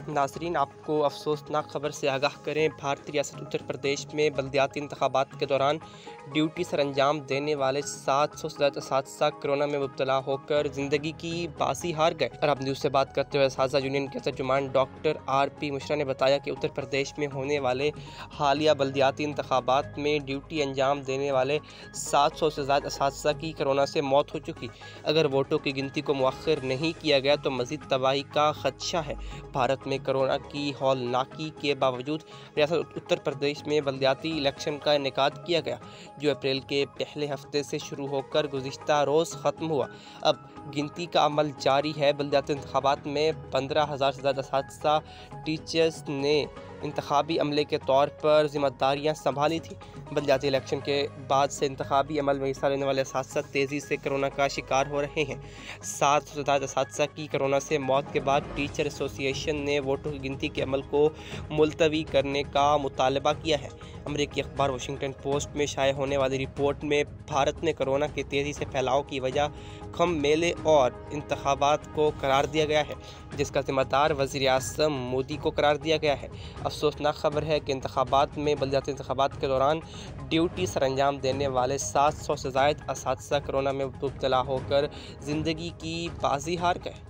नाज़रीन, आपको अफसोसनाक खबर से आगाह करें। भारतीय रियासत उत्तर प्रदेश में बल्दियाती इंतखाबात के दौरान ड्यूटी सर अंजाम देने वाले 700 से ज़्यादा असातिज़ा कोरोना में मुब्तला होकर ज़िंदगी की बाजी हार गए। अरब न्यूज़ से बात करते हुए असातिज़ा यूनियन के तर्जुमान डॉक्टर RP मिश्रा ने बताया कि उत्तर प्रदेश में होने वाले हालिया बल्दियाती इंतखाबात में ड्यूटी अंजाम देने वाले 700 से ज़्यादा असातिज़ा की कोरोना से मौत हो चुकी। अगर वोटों की गिनती को मुअख्खर नहीं किया गया तो मज़ीद तबाही का खदशा है। भारत में कोरोना की हौलनाकी के बावजूद रियासत उत्तर प्रदेश में बल्दियाती इलेक्शन का इनेकाद किया गया, जो अप्रैल के पहले हफ्ते से शुरू होकर गुज़िश्ता रोज़ ख़त्म हुआ। अब गिनती का अमल जारी है। बल्दियाती इंतखाबात में 15,000 से ज़्यादा असातिज़ा टीचर्स ने इंतखाबी अमले के तौर पर ज़िम्मेदारियाँ संभाली थी। बल्दियाती इलेक्शन के बाद से इंतखाबी अमल में हिस्सा लेने वाले असातिज़ा तेज़ी से कोरोना का शिकार हो रहे हैं। 700 से ज़्यादा असातिज़ा की कोरोना से मौत के बाद टीचर एसोसिएशन ने वोटों की गिनती के अमल को मुलतवी करने का मुतालबा किया है। अमरीकी अखबार वाशिंगटन पोस्ट में शाये होने वाली रिपोर्ट में भारत में कोरोना के तेज़ी से फैलाव की वजह खम मेले और इंतखाबात को करार दिया गया है, जिसका ज़िम्मेदार वज़ीर-ए-आज़म मोदी को करार दिया गया है। अफसोसनाक खबर है कि इंतखाबात में बल्दियाती इंतखाबात के दौरान ड्यूटी सर अंजाम देने वाले 700 से ज़ायद असातिज़ा कोरोना में मुब्तला होकर ज़िंदगी की बाजी हार गए।